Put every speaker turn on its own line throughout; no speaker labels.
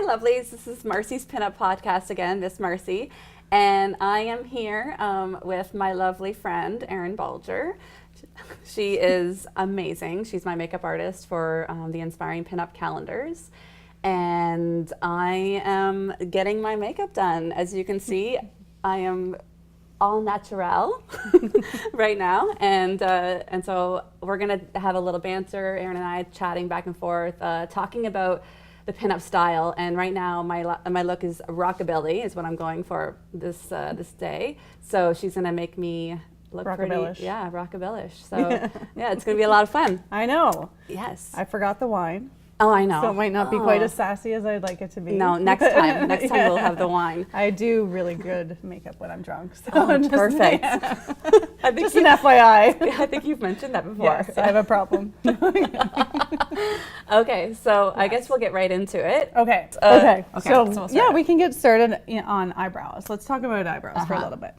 lovelies. This is Marcie's Pinup Podcast again, Miss Marcie. And I am here with my lovely friend, Erin Bulger. She is amazing. She's my makeup artist for the Inspiring Pinup Calendars. And I am getting my makeup done. As you can see, I am all natural right now, and so we're gonna have a little banter, Erin and I chatting back and forth, talking about the pinup style. And right now my look is rockabilly is what I'm going for this day. So she's gonna make me look
rockabillish.
Pretty, yeah, rockabillish. So yeah, it's gonna be a lot of fun.
I know.
Yes.
I forgot the wine.
Oh, I know.
So it might not be quite as sassy as I'd like it to be.
No, next time. Next time we'll have the wine.
I do really good makeup when I'm drunk. So
perfect.
Yeah.
I think
just an FYI.
I think you've mentioned that before.
Yes, I have a problem.
Okay, so I guess we'll get right into it.
Okay.
Okay.
So yeah, we can get started on eyebrows. Let's talk about eyebrows for a little bit.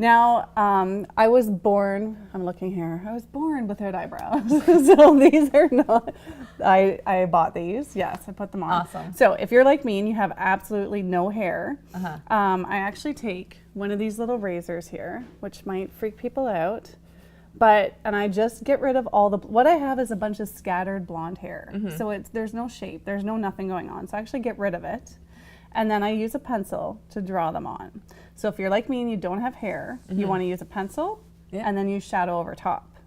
Now, I was born, I'm looking here, I was born without eyebrows. So these are not, I bought these, yes, I put them on.
Awesome.
So if you're like me and you have absolutely no hair, I actually take one of these little razors here, which might freak people out, and I just get rid of all what I have is a bunch of scattered blonde hair. So there's no shape, there's nothing going on. So I actually get rid of it. And then I use a pencil to draw them on. So if you're like me and you don't have hair, you want to use a pencil and then use shadow over top.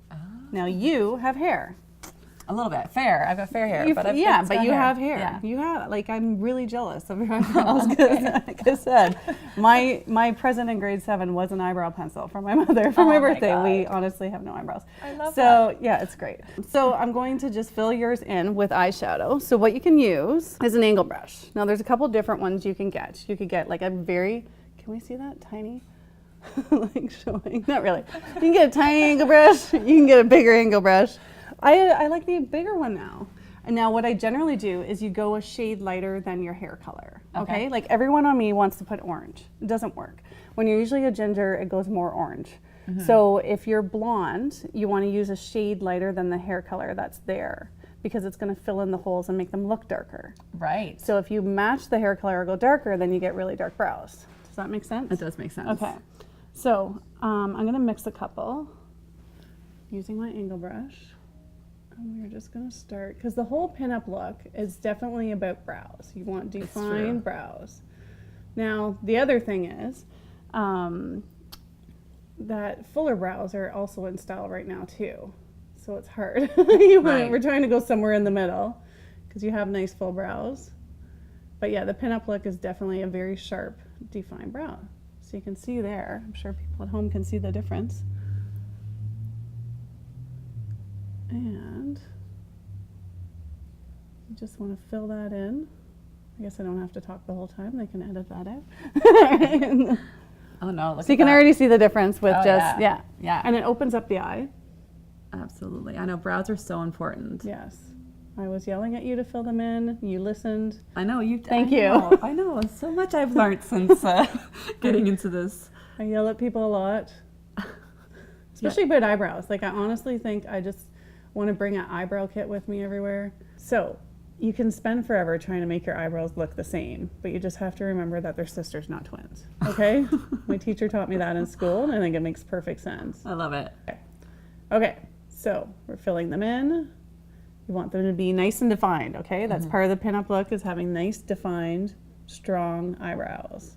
Now you have hair.
A little bit. Fair. I've got fair hair.
But you have hair.
Yeah.
You have, like, I'm really jealous of your eyebrows because, like I said, my present in grade 7 was an eyebrow pencil from my mother for my birthday. We honestly have no eyebrows.
I love that.
So yeah, it's great. So I'm going to just fill yours in with eyeshadow. So what you can use is an angle brush. Now there's a couple different ones you can get. You could get like a very, can we see that tiny? Like showing, not really. You can get a tiny angle brush. You can get a bigger angle brush. I like the bigger one now. And now what I generally do is you go a shade lighter than your hair color, okay? Like everyone on me wants to put orange. It doesn't work. When you're usually a ginger, it goes more orange. So if you're blonde, you want to use a shade lighter than the hair color that's there because it's going to fill in the holes and make them look darker.
Right.
So if you match the hair color or go darker, then you get really dark brows. Does that make sense?
It does make sense.
Okay. So I'm going to mix a couple using my angle brush. And we're just going to start, because the whole pinup look is definitely about brows. You want defined brows. Now, the other thing is that fuller brows are also in style right now, too. So it's hard. We're trying to go somewhere in the middle, because you have nice full brows. But yeah, the pinup look is definitely a very sharp, defined brow. So you can see there. I'm sure people at home can see the difference. And you just want to fill that in. I guess I don't have to talk the whole time. They can edit that out.
Oh no, look
so you can already see the difference with
Yeah.
And it opens up the eye.
Absolutely. I know brows are so important.
Yes. I was yelling at you to fill them in. You listened.
I know.
Thank you.
I know. So much I've learned since getting into this.
I yell at people a lot. Especially about eyebrows. Like I honestly think I just want to bring an eyebrow kit with me everywhere. So you can spend forever trying to make your eyebrows look the same, but you just have to remember that they're sisters, not twins. Okay? My teacher taught me that in school, and I think it makes perfect sense.
I love it.
Okay, so we're filling them in. You want them to be nice and defined, okay? That's part of the pinup look, is having nice, defined, strong eyebrows.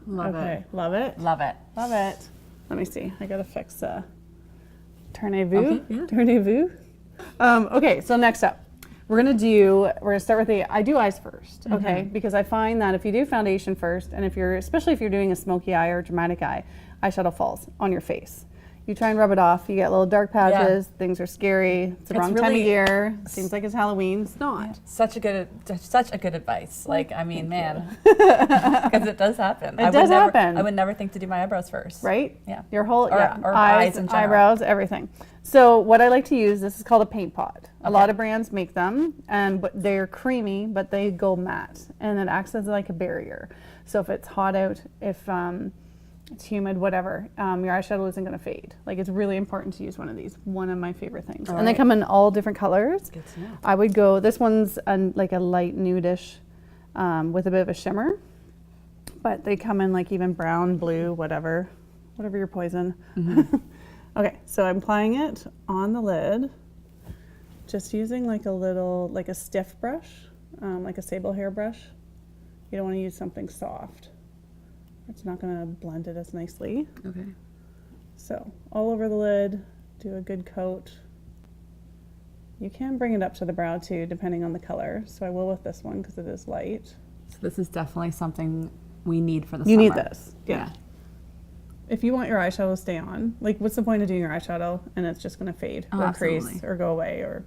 Love it.
Love it?
Love it.
Love it. Let me see. I gotta fix Tournez-vous.
Okay, yeah.
Tournez-vous. Okay, so next up, we're gonna start with I do eyes first, okay? Because I find that if you do foundation first, and especially if you're doing a smoky eye or dramatic eye, eyeshadow falls on your face. You try and rub it off, you get little dark patches, things are scary, it's the wrong time of year, seems like it's Halloween, it's not.
Yeah. Such a good advice. Like, I mean, man, because it does happen.
It does happen.
I would never think to do my eyebrows first.
Right?
Yeah.
Your whole,
or eyes in general.
eyebrows, everything. So what I like to use, this is called a paint pot. A lot of brands make them, but they're creamy, but they go matte, and it acts as like a barrier. So if it's hot out, if it's humid, whatever, your eyeshadow isn't going to fade. Like, it's really important to use one of these. One of my favorite things. And they come in all different colors.
Good to know.
I would go, this one's like a light nudish with a bit of a shimmer. But they come in like even brown, blue, whatever your poison. Okay, so I'm applying it on the lid. Just using like a stiff brush, like a sable hair brush. You don't want to use something soft. It's not going to blend it as nicely.
Okay.
So all over the lid, do a good coat. You can bring it up to the brow too, depending on the color. So I will with this one because it is light.
So this is definitely something we need for the summer.
You need this, yeah. If you want your eyeshadow to stay on, like what's the point of doing your eyeshadow and it's just going to fade or crease or go away or,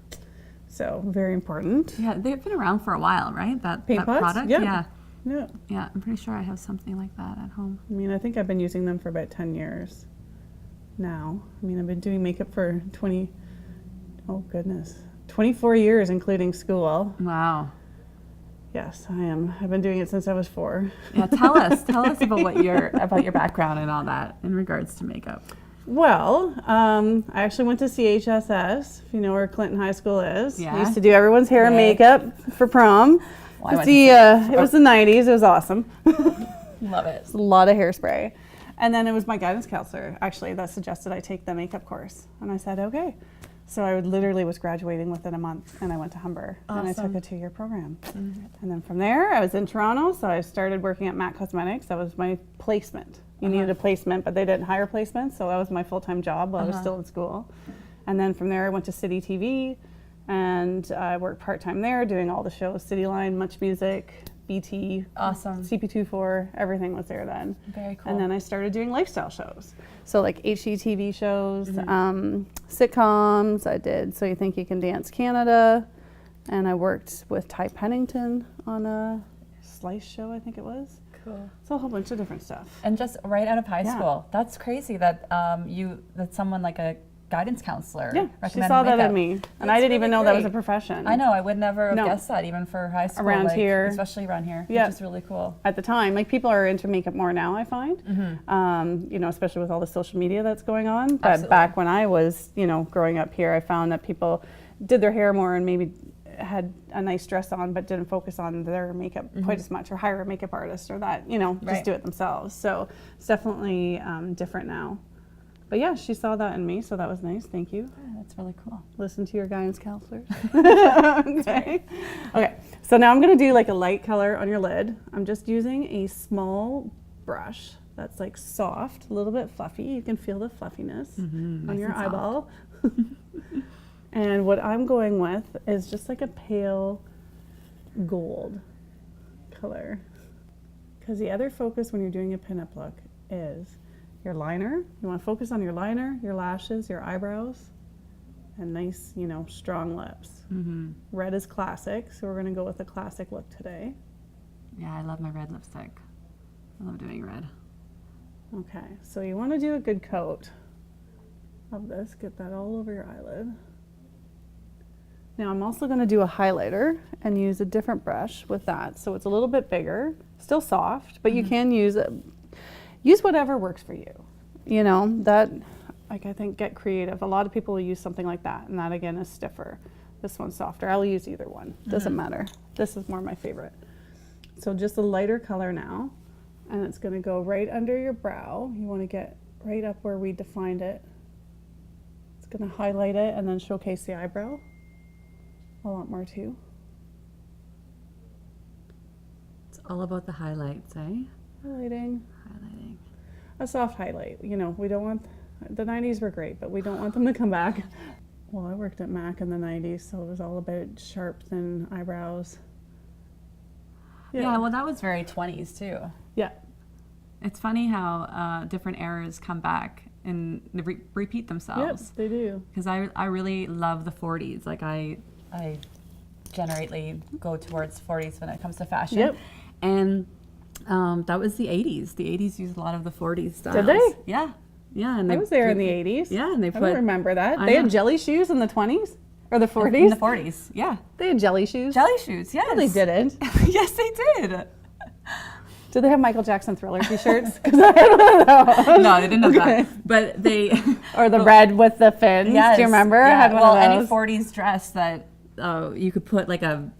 so very important.
Yeah, they've been around for a while, right? That
Paint pots?
product?
Yeah.
Yeah, I'm pretty sure I have something like that at home.
I mean, I think I've been using them for about 10 years now. I mean, I've been doing makeup for 24 years, including school.
Wow.
Yes, I am. I've been doing it since I was 4.
Yeah, tell us about your background and all that in regards to makeup.
Well, I actually went to CHSS, if you know where Clinton High School is.
Yeah.
I used to do everyone's hair and makeup for prom.
Well,
it was the 90s. It was awesome.
Love it.
A lot of hairspray. And then it was my guidance counselor, actually, that suggested I take the makeup course. And I said, okay. So I literally was graduating within a month, and I went to Humber.
Awesome.
And I took a 2-year program. And then from there, I was in Toronto, so I started working at MAC Cosmetics. That was my placement. You needed a placement, but they didn't hire placements, so that was my full-time job while I was still in school. And then from there, I went to City TV, and I worked part-time there, doing all the shows, City Line, Much Music, BT,
Awesome.
CP24, everything was there then.
Very cool.
And then I started doing lifestyle shows. So like HGTV shows, sitcoms I did So You Think You Can Dance Canada, and I worked with Ty Pennington on a Slice show, I think it was.
Cool.
So a whole bunch of different stuff.
And just right out of high school. That's crazy that that someone like a guidance counselor recommended
she saw that
makeup.
in me, and
That's
I didn't
really
even know that was a
great.
profession.
I know, I would never have guessed that even for high school.
Around here.
Especially around here,
Yeah.
which is really cool.
At the time, like people are into makeup more now, I find, you know, especially with all the social media that's going on. But
Absolutely.
back when I was, you know, growing up here, I found that people did their hair more and maybe had a nice dress on, but didn't focus on their makeup quite as much, or hire a makeup artist, or that, you know, just do it themselves. So it's definitely different now. But yeah, she saw that in me, so that was nice. Thank you.
Yeah, that's really cool.
Listen to your guidance counselors. Okay. Okay. So now I'm going to do like a light color on your lid. I'm just using a small brush that's like soft, a little bit fluffy. You can feel the fluffiness on
nice
your
and soft.
eyeball. And what I'm going with is just like a pale gold color. Because the other focus when you're doing a pinup look is your liner. You want to focus on your liner, your lashes, your eyebrows, and nice, you know, strong lips. Red is classic, so we're going to go with a classic look today.
Yeah, I love my red lipstick. I love doing red.
Okay, so you want to do a good coat of this. Get that all over your eyelid. Now I'm also going to do a highlighter and use a different brush with that. So it's a little bit bigger, still soft, but you can use it. Use whatever works for you. You know, that, like, I think get creative. A lot of people will use something like that, and that again is stiffer. This one's softer. I'll use either one. Doesn't matter. This is more my favorite. So just a lighter color now, and it's going to go right under your brow. You want to get right up where we defined it. It's going to highlight it and then showcase the eyebrow. A lot more too.
It's all about the highlights, eh?
Highlighting.
Highlighting.
A soft highlight. You know, we don't want, the 90s were great, but we don't want them to come back. Well, I worked at MAC in the 90s, so it was all about sharp, thin eyebrows.
Yeah, well, that was very 20s too.
Yeah.
It's funny how different eras come back and they repeat themselves.
Yep, they do.
Because I really love the 40s. Like I generally go towards 40s when it comes to fashion.
Yep.
And that was the 80s. The 80s used a lot of the 40s styles.
Did they?
Yeah. Yeah. And
I was there in the 80s.
Yeah, and they
I
put.
don't remember that.
I
They had
know.
jelly shoes in the 20s? Or the 40s?
In the 40s, yeah.
They had jelly shoes?
Jelly shoes, yes.
No, they didn't.
Yes, they did.
Do they have Michael Jackson Thriller t-shirts? 'Cause I don't know.
No, they didn't have that. But they...
Or the red with the fins.
Yes,
Do you remember?
Yeah.
I had one of those.
Any 40s dress that you could put like a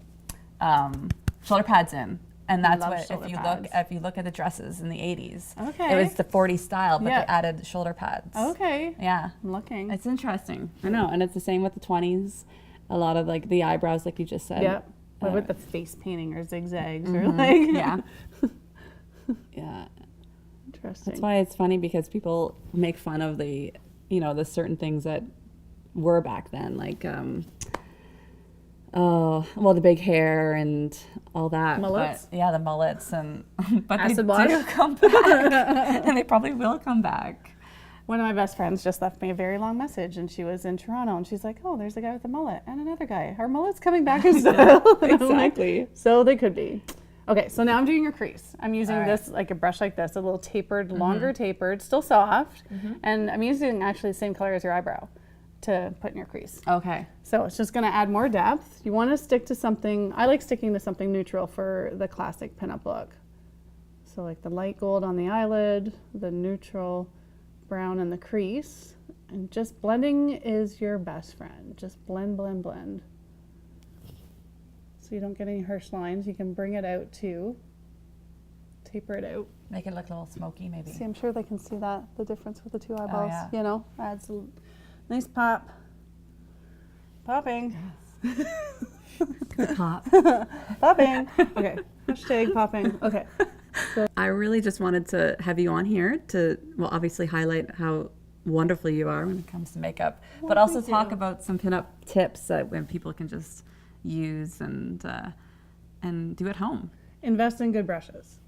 shoulder pads in. And that's
love
what,
shoulder
if
pads.
you look at the dresses in the 80s,
Okay.
it was the 40s style, but
Yeah.
they added shoulder pads.
Okay.
Yeah.
I'm looking.
It's interesting. I know. And it's the same with the 20s. A lot of like the eyebrows, like you just said.
Yep. What about the face painting or zigzags or like?
Yeah. Yeah.
Interesting.
That's why it's funny because people make fun of the, the certain things that were back then, like, the big hair and all that.
Mullets?
But, yeah, the mullets and but
Acid
they
wash?
do come back, and they probably will come back.
One of my best friends just left me a very long message, and she was in Toronto, and she's like, "Oh, there's a guy with a mullet and another guy. Are mullets coming back in style?"
Exactly.
So they could be. Okay, so now I'm doing your crease. I'm using
All right.
this, like a brush like this, a little tapered, longer tapered, still soft, and I'm using actually the same color as your eyebrow to put in your crease.
Okay.
So it's just going to add more depth. You want to stick to something, I like sticking to something neutral for the classic pinup look. So like the light gold on the eyelid, the neutral brown in the crease, and just blending is your best friend. Just blend, blend, blend. So you don't get any harsh lines. You can bring it out too. Taper it out.
Make it look a little smoky, maybe.
See, I'm sure they can see that, the difference with the two eyeballs,
yeah.
Adds a nice pop. Popping.
Pop.
Popping. Okay. Hashtag popping. Okay.
I really just wanted to have you on here to, obviously highlight how wonderful you are when it comes to makeup, but also talk about some pinup tips that when people can just use and do at home.
Invest in good brushes.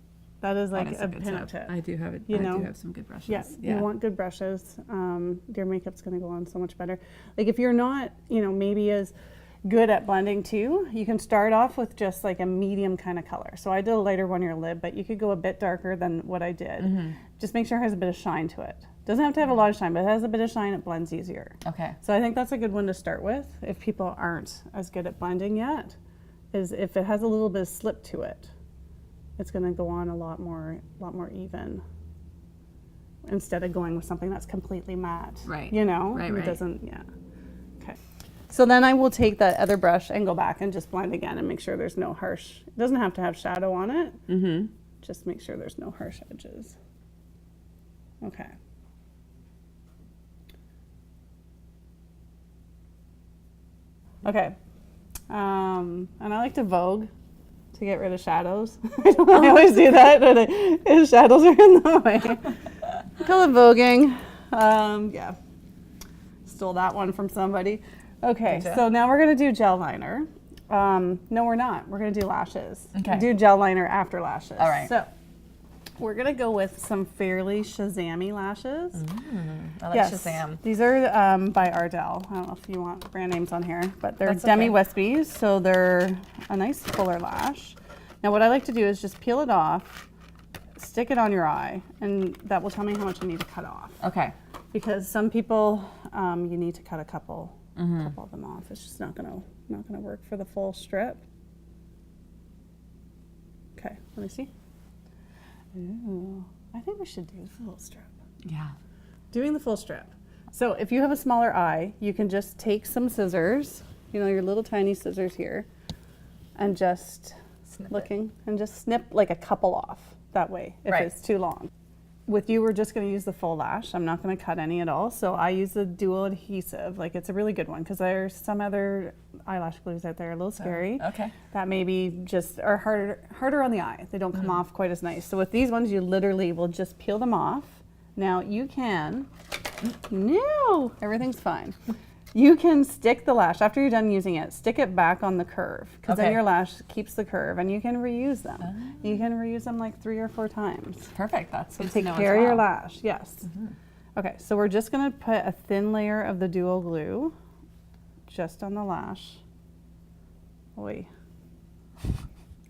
That is like a
good
pinup tip.
I do have it.
You
I
know?
do have some good brushes.
Yes,
Yeah.
you want good brushes. Your makeup's going to go on so much better. Like if you're not, maybe as good at blending too, you can start off with just like a medium kind of color. So I did a lighter one on your lid, but you could go a bit darker than what I did. Just make sure it has a bit of shine to it. Doesn't have to have a lot of shine, but it has a bit of shine, it blends easier.
Okay.
So I think that's a good one to start with if people aren't as good at blending yet, is if it has a little bit of slip to it. It's going to go on a lot more even instead of going with something that's completely matte.
Right.
Right.
Right.
It doesn't, yeah. Okay. So then I will take that other brush and go back and just blend again and make sure there's no harsh, it doesn't have to have shadow on it. Just make sure there's no harsh edges. Okay. Okay. And I like to vogue to get rid of shadows. I always do that, but if shadows are in the way. Call it voguing. Yeah. Stole that one from somebody. Okay, so now we're going to do gel liner. No, we're not. We're going to do lashes.
Okay.
Do gel liner after lashes.
All right.
So we're going to go with some fairly Shazam-y lashes.
I like Shazam.
These are by Ardell. I don't know if you want brand names on here, but they're
That's okay.
demi-wispies, so they're a nice fuller lash. Now what I like to do is just peel it off, stick it on your eye, and that will tell me how much I need to cut off.
Okay.
Because some people, you need to cut a couple of them off. It's just not gonna work for the full strip. Okay, let me see. Ooh, I think we should do the full strip.
Yeah.
Doing the full strip. So if you have a smaller eye, you can just take some scissors, your little tiny scissors here, and just just snip like a couple off that way if it's too long. With you, we're just going to use the full lash. I'm not going to cut any at all. So I use the dual adhesive. Like it's a really good one because there's some other eyelash glues out there a little scary.
Okay.
That maybe just are harder on the eye. They don't come off quite as nice. So with these ones, you literally will just peel them off. Now you can, no, everything's fine. You can stick the lash, after you're done using it, stick it back on the curve because then your lash keeps the curve and you can reuse them. You can reuse them like 3 or 4 times.
Perfect. That's good
Take
to know
care
as
of your
well.
lash, yes. Okay, so we're just gonna put a thin layer of the dual glue just on the lash. Oi.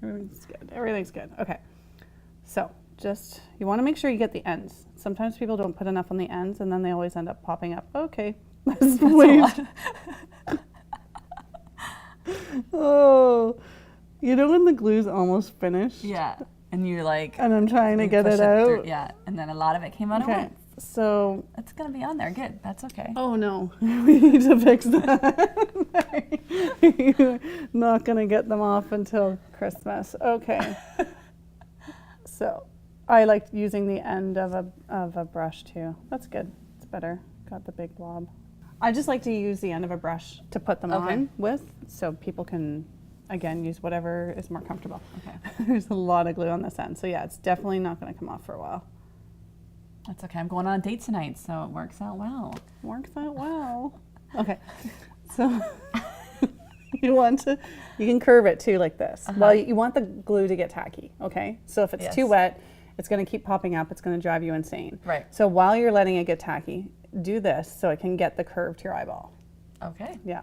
Everything's good, everything's good. Okay, so just, you wanna make sure you get the ends. Sometimes people don't put enough on the ends and then they always end up popping up. Okay, let's wait. Oh, when the glue's almost finished?
Yeah. and you like.
And I'm trying to
you
get
push
it
through-
out.
yeah, and then a lot of it came out at
Okay,
once.
so.
It's gonna be on there. Good. That's okay.
Oh no, we need to fix that. You're not gonna get them off until Christmas. Okay. So, I like using the end of a brush too. That's good. It's better. Got the big blob. I just like to use the end of a brush to put them on with, so people can, again, use whatever is more comfortable.
Okay.
There's a lot of glue on this end, so yeah, it's definitely not going to come off for a while.
That's okay. I'm going on a date tonight, so it works out well.
Works out well. Okay, so you can curve it too like this. Well, you want the glue to get tacky, okay? So if it's too wet, it's going to keep popping up. It's going to drive you insane.
Right.
So while you're letting it get tacky, do this so it can get the curve to your eyeball.
Okay.
Yeah,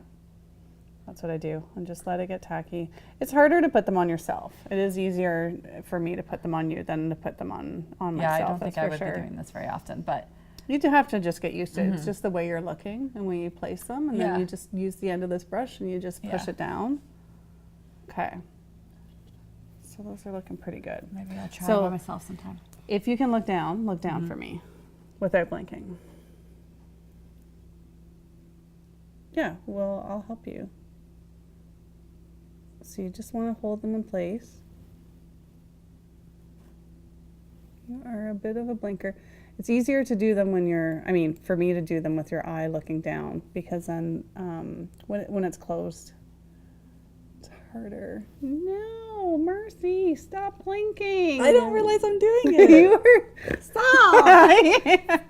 that's what I do, and just let it get tacky. It's harder to put them on yourself. It is easier for me to put them on you than to put them on myself.
Yeah, I don't think
that's
I
for
would
sure.
be doing this very often, but
You do have to just get used to it. It's just the way you're looking and when you place them, and then you just use the end of this brush and you just push it down. Okay. So those are looking pretty good.
maybe I'll try
So-
it by myself sometime.
If you can look down for me without blinking. Yeah, well, I'll help you. So you just want to hold them in place. You are a bit of a blinker. It's easier to do them when for me to do them with your eye looking down, because then when it's closed, it's harder. No, Marcie, stop blinking.
I don't realize I'm doing it.
You were,
Stop.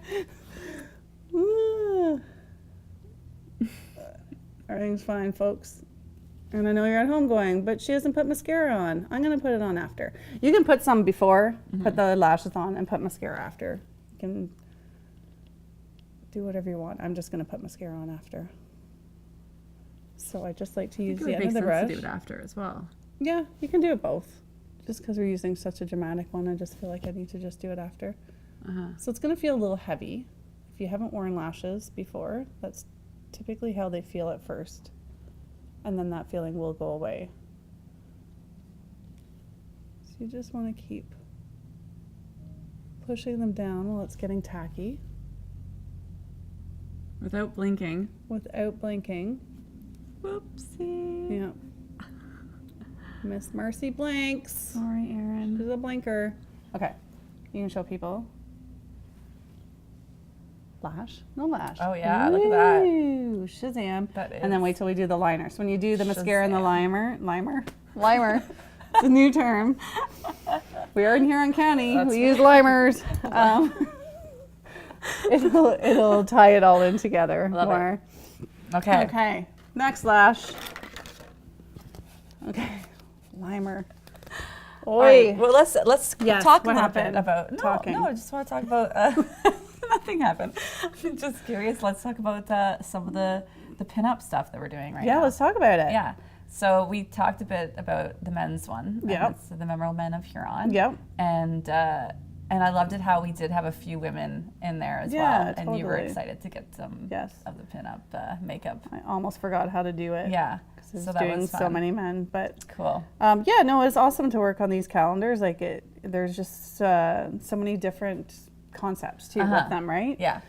Everything's fine, folks. And I know you're at home going, but she hasn't put mascara on. I'm going to put it on after. You can put some before, put the lashes on, and put mascara after. You can do whatever you want. I'm just going to put mascara on after. So I just like to use the end of the brush.
to do it after as well.
Yeah, you can do it both. Just because we're using such a dramatic one, I just feel like I need to just do it after. So it's going to feel a little heavy. If you haven't worn lashes before, that's typically how they feel at first. And then that feeling will go away. So you just want to keep pushing them down while it's getting tacky
Without blinking.
without blinking.
Whoopsie.
Yeah. Miss Marcie blinks.
Sorry, Erin.
She's a blinker. Okay. You can show people. Lash? No lash.
Oh, yeah, look at that.
Ooh, Shazam.
That
And then
is
wait till we do the liner. So when you do the mascara and the
Shazam.
limer, it's a new term. We are in Huron County.
That's
We use limers. It'll tie it all in together
Love it.
more.
Okay.
Okay. Next lash. Okay. Limer.
All right,
Oi.
well, let's
Yes,
talk a
what
little bit
happened?
about
Talking.
No, I just want to talk about nothing happened. I'm just curious. Let's talk about some of the pinup stuff that we're doing right now.
Yeah, let's talk about it.
Yeah. So we talked a bit about the men's one. and
Yep.
It's the Memorable Men of Huron.
Yep.
And I loved it how we did have a few women in there as
Yeah,
well. And you were
totally.
excited to get some
Yes.
of the pinup makeup.
I almost forgot how to do it.
Yeah.
I was
So that
doing
was
so
fun.
many men, but
Cool.
yeah, no, it's awesome to work on these calendars. There's just so many different concepts too with them, right?
Yeah.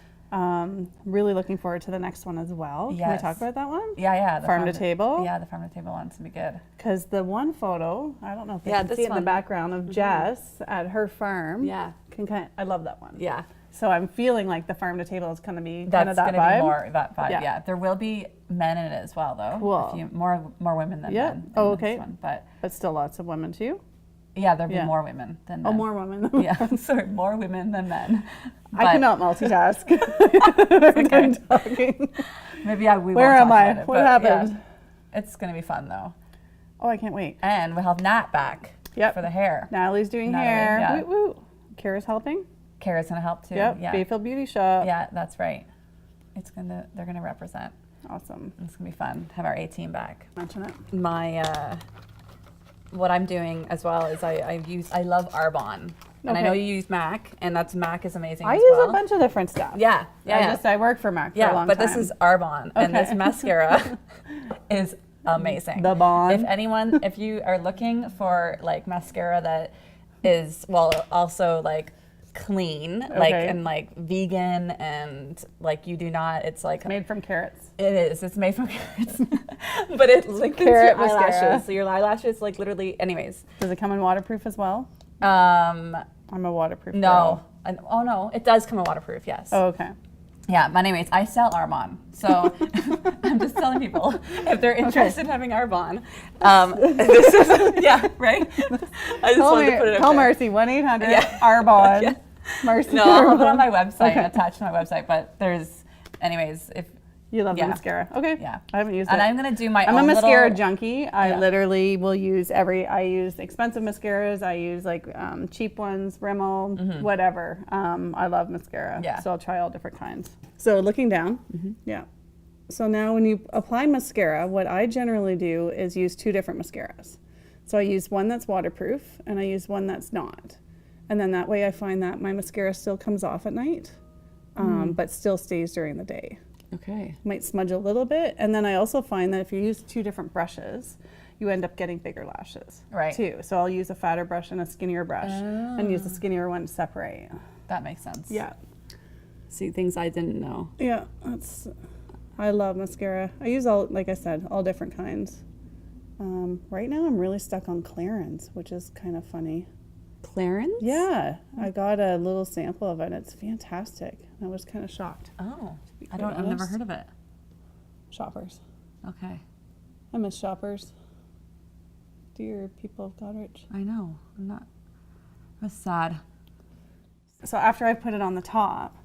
Really looking forward to the next one as well. Can we
Yes.
talk about that one?
Yeah. The
Farm to table?
Yeah, the farm to table one's gonna be good.
Because the one photo, I don't know if you
Yeah,
can
this
see it in the
one.
background of Jess at her farm.
Yeah.
I love that one.
Yeah.
So I'm feeling like the farm to table is going to be kind
That's
of that
gonna
vibe.
be more that vibe.
Yeah.
Yeah. There will be men in it as well, though.
Cool.
More women than
Yeah.
men. in
Oh,
this
okay.
one. But
But still lots of women too.
yeah, there'll be
Yeah.
more women than men.
Oh, more women.
Yeah, sorry, more women than men.
I
But
cannot multitask. I'm talking.
Maybe we
Where
won't
am
talk
I?
about it,
What
but
happened?
Yeah, it's gonna be fun though,
Oh, I can't wait.
and we'll have Nat back.
Yep.
For the hair.
Natalie's doing
Natalie,
hair.
yeah.
Woo woo. Kara's helping.
Kara's gonna help too.
Yep.
Yeah.
Bayfield Beauty Shop.
Yeah, that's right. They're gonna represent.
Awesome.
It's gonna be fun. Have our A team back.
Mention it.
My what I'm doing as well is I love Arbonne, and I know
Okay.
you use MAC, and MAC is amazing.
I
as
use
well.
a bunch of different stuff.
Yeah,
I work for Mac for a long
but
time.
this is Arbonne, and this
Okay.
mascara is amazing.
The Bond.
If you are looking for like mascara that is, well, also like clean, like,
Okay.
and like vegan, and like you do not, it's like
Made from carrots.
it is. It's made from carrots, but it lengthens
Carrot
your
mascara.
eyelashes. So your eyelashes, like literally. Anyways,
Does it come in waterproof as well?
um,
I'm a waterproof
no,
girl.
oh no, it does come in waterproof. Yes.
Oh, okay.
Yeah, but anyways, I sell Arbonne, so I'm just telling people if they're interested in having Arbonne. This is yeah, right. I just wanted to put it up
Call
there.
Marcie 1-800
Yeah.
Arbonne.
Yeah.
Marcie.
No, I'll put it on my website,
Okay.
attached to my website. But there's, anyways, if
You love
Yeah.
the mascara. Okay.
yeah,
I haven't used
and
it.
I'm gonna do my
I'm
own
a mascara
little,
junkie. I
Yeah.
literally will use I use expensive mascaras. I use like cheap ones, Rimmel, whatever. I love mascara.
Yeah.
So I'll try all different kinds. So looking down, yeah. So now when you apply mascara, what I generally do is use 2 different mascaras. So I use one that's waterproof and I use one that's not. And then that way I find that my mascara still comes off at night, but still stays during the day.
Okay.
Might smudge a little bit. And then I also find that if you use 2 different brushes, you end up getting bigger lashes.
Right.
Too. So I'll use a fatter brush and a skinnier brush and use the skinnier one to separate.
That makes sense.
Yeah.
See, things I didn't know.
Yeah. I love mascara. I use all, like I said, all different kinds. Right now I'm really stuck on Clarins, which is kind of funny.
Clarins?
Yeah. I got a little sample of it. It's fantastic. I was kind of shocked.
Oh,
be
I've
quite
never
honest.
heard of it.
Shoppers.
Okay.
I miss Shoppers. Dear people of Godrich.
I know. That's sad.
So after I put it on the top,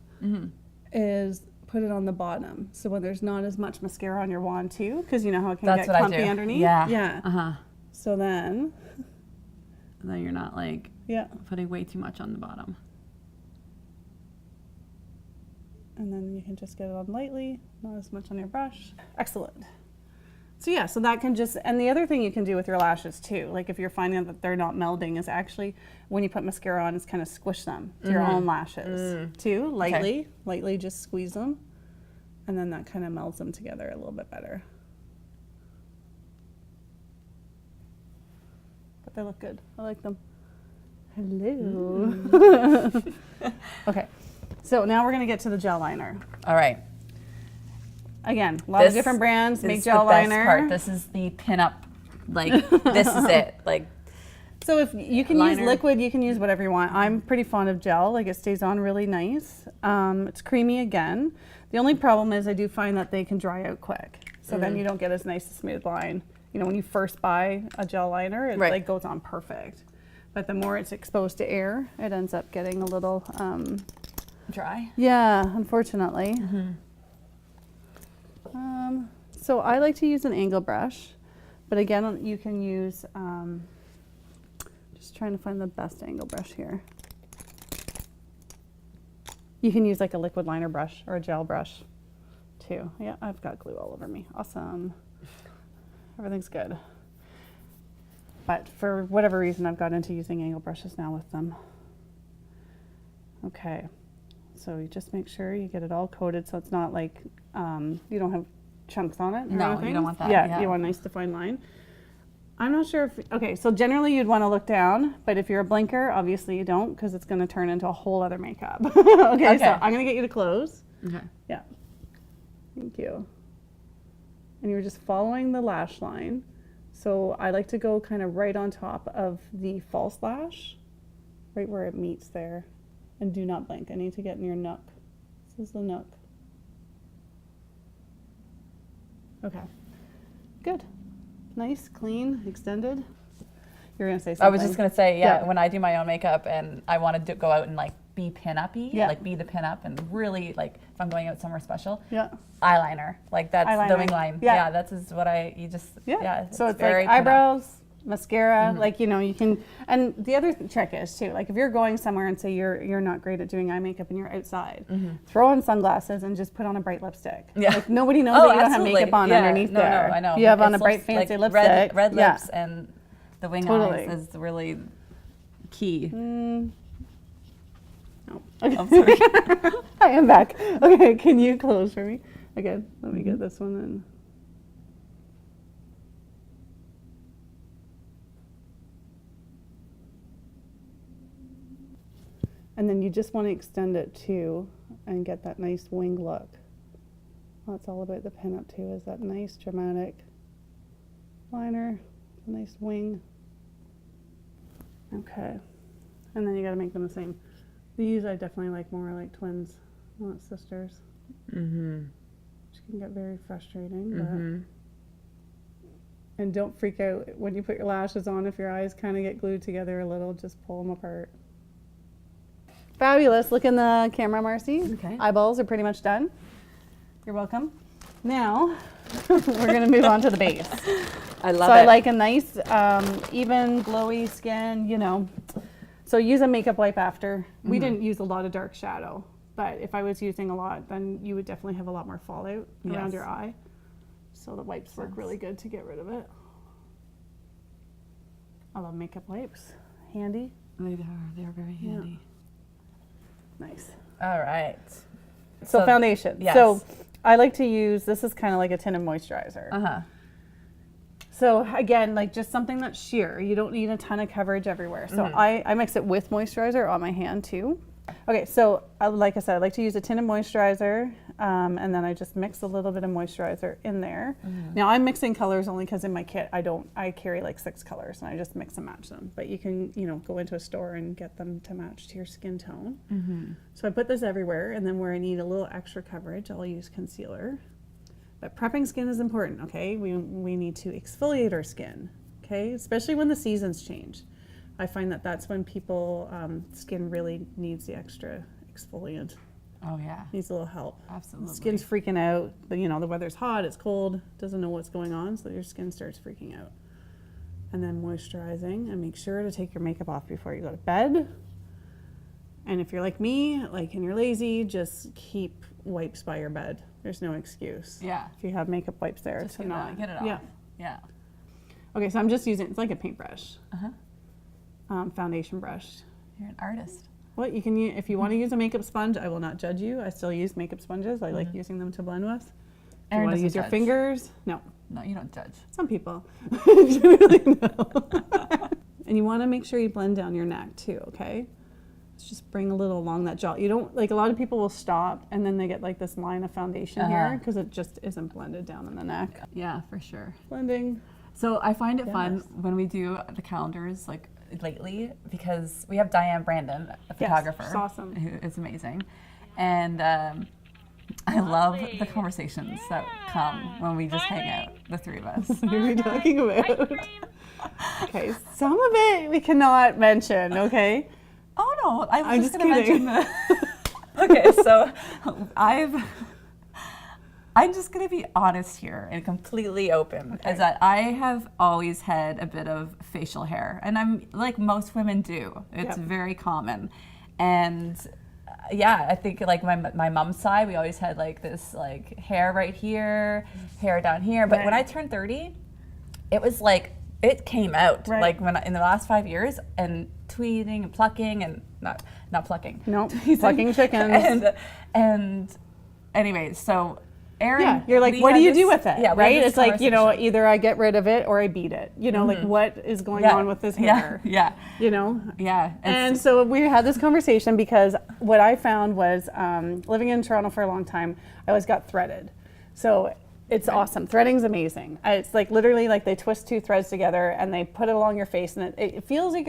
is put it on the bottom. So when there's not as much mascara on your wand too, because you know how it can
That's
get
what I
clumpy
do.
underneath?
Yeah.
Yeah.
Uh-huh.
So then,
And then you're not like
yeah.
putting way too much on the bottom.
And then you can just get it on lightly, not as much on your brush. Excellent. So yeah, so that can just, and the other thing you can do with your lashes too, like if you're finding that they're not melding, is actually when you put mascara on, is kind of squish them to your own lashes too, lightly, lightly just squeeze them. And then that kind of melds them together a little bit better. But they look good. I like them. Hello. Okay, so now we're gonna get to the gel liner.
All right.
Again, a lot of different brands make gel liner.
Part. This is the pinup. Like this is it. Like
So if you can use liquid, you can use whatever you want. I'm pretty fond of gel. Like it stays on really nice. It's creamy again. The only problem is I do find that they can dry out quick. So then you don't get as nice a smooth line. You know, when you first buy a gel liner, it like goes on perfect. But the more it's exposed to air, it ends up getting a little
dry.
Yeah, unfortunately. So I like to use an angle brush, but again, you can use, just trying to find the best angle brush here. You can use like a liquid liner brush or a gel brush too. Yeah, I've got glue all over me. Awesome. Everything's good. But for whatever reason, I've got into using angle brushes now with them. Okay. So you just make sure you get it all coated so it's not like, you don't have chunks on it. Or
No,
anything.
you don't want that.
Yeah, you want a nice defined line. I'm not sure if, okay, so generally you'd want to look down, but if you're a blinker, obviously you don't because it's going to turn into a whole other makeup. Okay, so I'm going to get you to close.
Okay.
Yeah. Thank you. And you're just following the lash line. So I like to go kind of right on top of the false lash, right where it meets there. And do not blink. I need to get in your nook. This is the nook. Okay. Good. Nice, clean, extended. You're going to say something.
I was just going to say, yeah, when I do my own makeup and I want to go out and like be pin-uppy, like be the pin-up and really like if I'm going out somewhere special, eyeliner. Like that's the wing line. Yeah, that's is what
so it's like eyebrows, mascara, like, you know, you can, and the other trick is too, like if you're going somewhere and say you're not great at doing eye makeup and you're outside, throw on sunglasses and just put on a bright lipstick. Yeah. Like nobody knows that you don't have makeup on underneath there.
No, I know.
You have on a bright fancy
like
lipstick.
Red lips and the wing eyes is really key.
No. Okay.
I'm sorry.
I am back. Okay, can you close for me? Again, let me get this one in. And then you just want to extend it too and get that nice wing look. Well, that's all about the pinup too, is that nice dramatic liner, a nice wing. Okay. And then you got to make them the same. These I definitely like more like twins, not sisters.
Mm-hmm.
Which can get very frustrating. But and don't freak out when you put your lashes on. If your eyes kind of get glued together a little, just pull them apart. Fabulous. Look in the camera, Marcie.
Okay.
Eyeballs are pretty much done. You're welcome. Now, we're going to move on to the base.
I love
so
it.
I like a nice, even, glowy skin, you know. So use a makeup wipe after. We didn't use a lot of dark shadow, but if I was using a lot, then you would definitely have a lot more fallout around your eye. So the wipes work really good to get rid of it. I love makeup wipes. Handy.
They are very handy.
Nice.
All right.
So foundation.
Yes.
So I like to use, this is kind of like a tinted moisturizer.
Uh-huh.
So again, like just something that's sheer. You don't need a ton of coverage everywhere. So I mix it with moisturizer on my hand too. Okay, so like I said, I like to use a tinted moisturizer, and then I just mix a little bit of moisturizer in there. Now I'm mixing colors only because in my kit I carry like 6 colors and I just mix and match them. But you can, you know, go into a store and get them to match to your skin tone. So I put this everywhere, and then where I need a little extra coverage, I'll use concealer. But prepping skin is important, okay? We need to exfoliate our skin, okay? Especially when the seasons change. I find that that's when people, skin really needs the extra exfoliant.
Oh yeah.
Needs a little help.
Absolutely.
The skin's freaking out. You know, the weather's hot, it's cold, doesn't know what's going on, so your skin starts freaking out. And then moisturizing, and make sure to take your makeup off before you go to bed. And if you're like me, like, and you're lazy, just keep wipes by your bed. There's no excuse.
Yeah.
If you have makeup wipes there
Just
to
get
not.
it off.
Yeah.
Yeah.
Okay, so I'm just using, it's like a paintbrush.
Uh-huh.
Foundation brush.
You're an artist.
Well, you can use, if you want to use a makeup sponge, I will not judge you. I still use makeup sponges. I like using them to blend with. If you want to use your fingers, no.
No, you don't judge.
Some people. Generally, no. And you want to make sure you blend down your neck too, okay? Let's just bring a little along that jaw. You don't, like, a lot of people will stop and then they get like this line of foundation here because it just isn't blended down in the neck.
Yeah, for sure.
Blending.
So I find it fun when we do the calendars, like lately, because we have Diane Brandon, a photographer.
She's awesome.
Who is amazing. And I love the conversations that come when we just hang out, the three of us.
What are we talking about? Okay, some of it we cannot mention, okay?
Oh no, I'm just
kidding.
gonna mention the Okay, so I'm just gonna be honest here and completely open, is that I have always had a bit of facial hair, and I'm like most women do. It's very common. And yeah, I think like my mom's side, we always had like this like hair right here, hair down here. But when I turned 30, it was like, it came out like in the last 5 years, and tweeting and plucking and not plucking.
Nope, plucking chickens.
and anyways, so Erin,
you're like, what do you do with it?
Yeah,
right? It's like, you know, either I get rid of it or I beat it. You know, like what is going on with this hair?
Yeah.
You know?
Yeah.
And so we had this conversation because what I found was living in Toronto for a long time, I always got threaded. So it's awesome. Threading's amazing. It's like literally like they twist 2 threads together and they put it along your face, and it feels like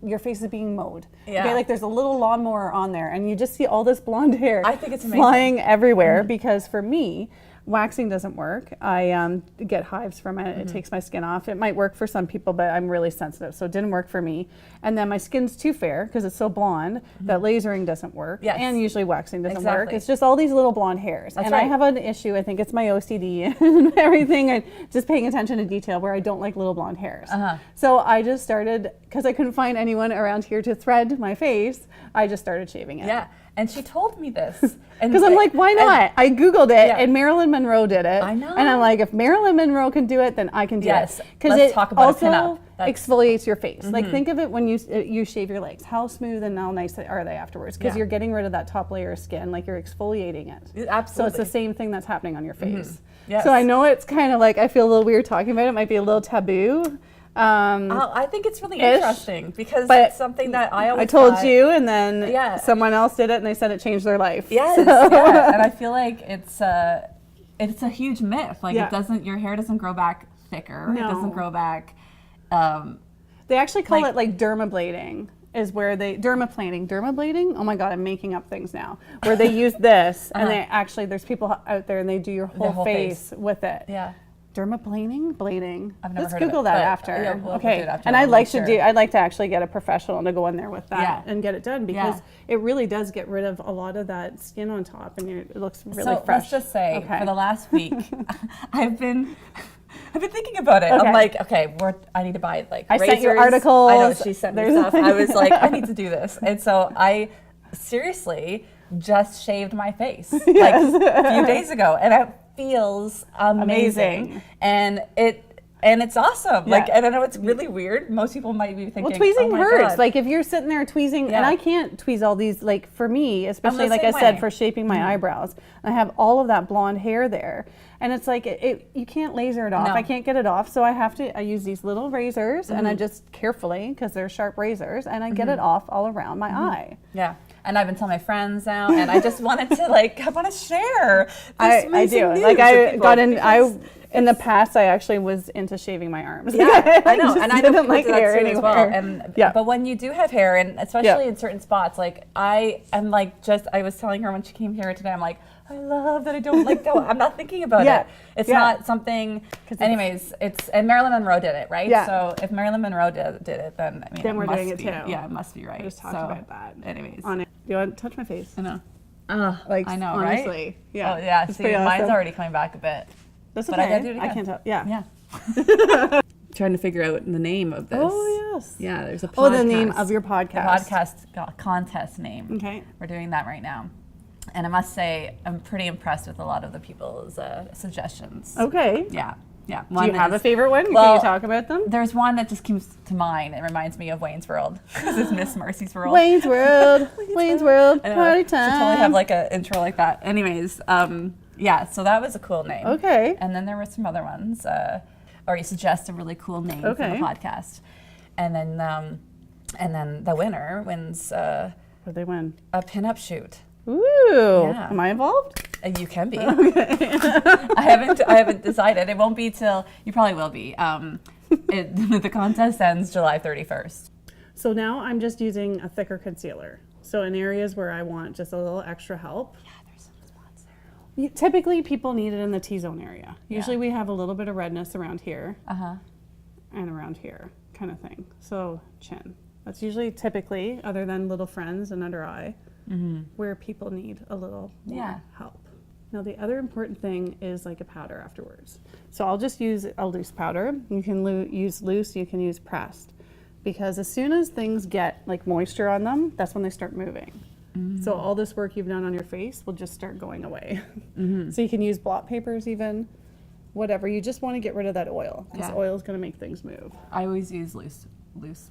your face is being mowed. Yeah. Okay, like there's a little lawnmower on there, and you just see all this blonde hair.
I think it's amazing.
Flying everywhere because for me, waxing doesn't work. I get hives from it. It takes my skin off. It might work for some people, but I'm really sensitive, so it didn't work for me. And then my skin's too fair because it's so blonde that lasering doesn't work. Yes. And usually waxing doesn't work. It's just all these little blonde hairs. That's right. I have an issue. I think it's my OCD and everything, and just paying attention to detail where I don't like little blonde hairs. So I just started, because I couldn't find anyone around here to thread my face, I just started shaving it.
Yeah. And she told me this.
Because I'm like, why not? I Googled it, and Marilyn Monroe did it. I know. And I'm like, if Marilyn Monroe can do it, then I can do it. Because it also exfoliates your face. Like, think of it when you shave your legs. How smooth and how nice are they afterwards? Because you're getting rid of that top layer of skin, like you're exfoliating it.
Absolutely.
So it's the same thing that's happening on your face. Yes. So I know it's kind of like, I feel a little weird talking about it. It might be a little taboo.
I think it's really interesting because
but
it's something that I always
I told
thought,
you, and then someone else did it, and they said it changed their life.
Yes, yeah. And I feel like it's a huge myth. Like your hair doesn't grow back thicker.
No.
It doesn't grow back.
They actually call it like dermablading. Is where they dermablading. Oh my God, I'm making up things now. Where they use this, and they actually there's people out there, and they do your whole face with it.
Yeah.
Blading.
I've never
Let's
heard
Google
of it,
that after.
We'll
okay.
do it after.
And I'd like to actually get a professional to go in there with that and get it done, because it really does get rid of a lot of that skin on top, and it looks really fresh.
Let's just say for the last week, I've been thinking about it.
Okay.
I'm like, okay, I need to buy like
I
razors.
sent you articles.
I know, she sent me stuff. I was like, I need to do this. And so I seriously just shaved my face like a few days ago, and it feels amazing. And it's awesome.
Yeah.
Like, and I know it's really weird. Most people might be thinking,
well, tweezing hurts.
God.
Like if you're sitting there tweezing, and I can't tweeze all these, like for me, especially like I said, for shaping my eyebrows, I have all of that blonde hair there. And it's like, you can't laser it off. No.
Mm-hmm.
I can't get it off. So I use these little razors, and I just carefully, because they're sharp razors, and I get it off all around my eye.
Yeah. And I've been telling my friends now, and I just wanted to I want to share this
I do.
news
Like
with people
in the past, I actually was into shaving my arms.
Yeah, I know, and I
didn't
didn't
like hair
that too as well. And but when you do have hair, and especially in certain spots, like I am I was telling her when she came here today, I'm like, I love that I don't I'm not thinking about it. It's not something. Anyways, and Marilyn Monroe did it, right?
Yeah.
So if Marilyn Monroe did it, then
then we're doing it too.
Yeah, it must be right.
I just talked about that.
Anyways,
do you want to touch my face?
I know.
Like
I know,
honestly,
right?
Yeah.
Oh yeah.
It's
See,
pretty
mine's
awesome.
already coming back a bit.
That's
But
okay.
I gotta do it again.
I can't tell. Yeah.
Yeah. Trying to figure out the name of this.
Oh yes.
Yeah, there's a podcast.
Oh, the name of your podcast.
The podcast contest name.
Okay.
We're doing that right now. And I must say, I'm pretty impressed with a lot of the people's suggestions.
Okay.
Yeah. Yeah.
Do you have a favorite one?
Well,
Can you talk about them?
There's one that just comes to mind. It reminds me of Wayne's World. This is Miss Marcie's World.
Wayne's World. Wayne's World.
I know.
Party
Should
time.
totally have like an intro like that. Anyways, yeah, so that was a cool name.
Okay.
And then there were some other ones. Or you suggest a really cool name for the podcast. And then the winner wins
What did they win?
a pinup shoot.
Ooh.
Yeah.
Am I involved?
You can be. Okay. I haven't decided. It won't be till, you probably will be. The contest ends July 31st.
So now I'm just using a thicker concealer. So in areas where I want just a little extra help.
Yeah, there's some spots there.
Typically people need it in the T-zone area. Usually we have a little bit of redness around here and around here kind of thing. So chin. That's usually typically, other than little friends and under eye, where people need a little more help. Now the other important thing is like a powder afterwards. So I'll just use a loose powder. You can use loose, you can use pressed. Because as soon as things get like moisture on them, that's when they start moving. So all this work you've done on your face will just start going away. So you can use blot papers even, whatever. You just want to get rid of that oil, because oil is going to make things move.
I always use loose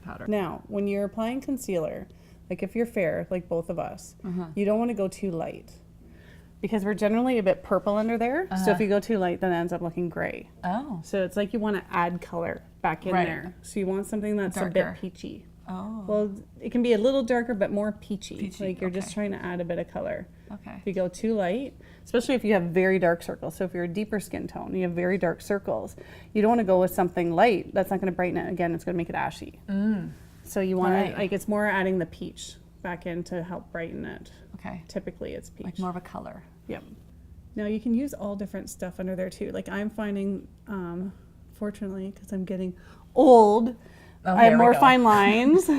powder.
Now, when you're applying concealer, like if you're fair, like both of us, you don't want to go too light. Because we're generally a bit purple under there. So if you go too light, then it ends up looking gray.
Oh.
So it's like you want to add color back in there. So you want something that's
darker.
a bit peachy.
Oh.
Well, it can be a little darker, but more peachy. Like you're
okay.
just trying to add a bit of color.
Okay.
If you go too light, especially if you have very dark circles. So if you're a deeper skin tone, you have very dark circles, you don't want to go with something light. That's not going to brighten it. Again, it's going to make it ashy. So you want to, like, it's more adding the peach back in to help brighten it.
Okay.
Typically it's peach.
Like more of a color.
Yep. Now you can use all different stuff under there too. Like I'm finding, fortunately, because I'm getting old, I have more fine lines.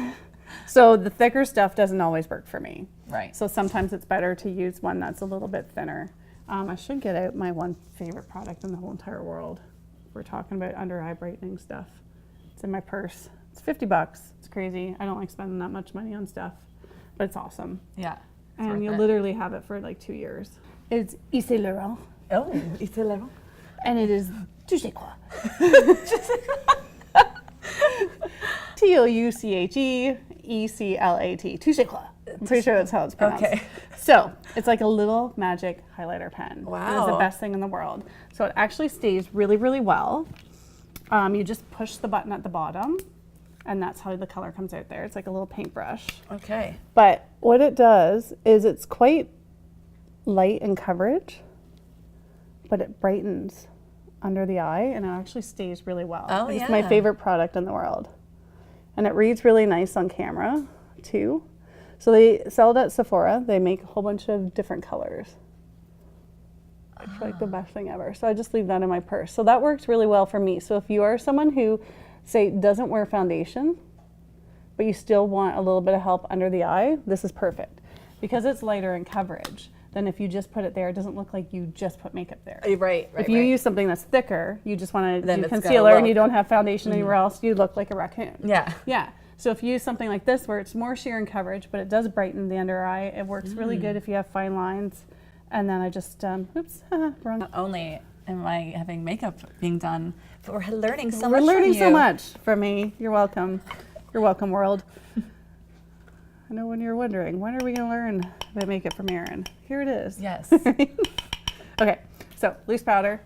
So the thicker stuff doesn't always work for me.
Right.
So sometimes it's better to use one that's a little bit thinner. I should get out my one favorite product in the whole entire world. We're talking about under eye brightening stuff. It's in my purse. It's $50. It's crazy. I don't like spending that much money on stuff, but it's awesome.
Yeah.
And you'll literally have it for like 2 years. It's Yves Laurent.
Oh, Yves Laurent.
And it is tu sais quoi. Toucheclat. Tu sais quoi. I'm pretty sure that's how it's pronounced.
Okay.
So it's like a little magic highlighter pen.
Wow.
It's the best thing in the world. So it actually stays really, really well. You just push the button at the bottom, and that's how the color comes out there. It's like a little paintbrush.
Okay.
But what it does is it's quite light in coverage, but it brightens under the eye, and it actually stays really well.
Oh,
It's
yeah.
my favorite product in the world. And it reads really nice on camera, too. So they sell it at Sephora. They make a whole bunch of different colors. It's like the best thing ever. So I just leave that in my purse. So that works really well for me. So if you are someone who, say, doesn't wear foundation, but you still want a little bit of help under the eye, this is perfect. Because it's lighter in coverage, then if you just put it there, it doesn't look like you just put makeup there.
Right.
If you use something that's thicker, you just want to
Then
do
it's gonna
concealer and
look-
you don't have foundation anywhere else, you look like a raccoon.
Yeah.
Yeah. So if you use something like this where it's more sheer in coverage, but it does brighten the under eye, it works really good if you have fine lines. And then I just, oops, wrong.
Not only am I having makeup being done, but we're learning so
We're
much
learning
from
so
you.
much from me. You're welcome. You're welcome, world. I know when you're wondering, when are we going to learn about makeup from Erin? Here it is.
Yes.
Okay, so loose powder.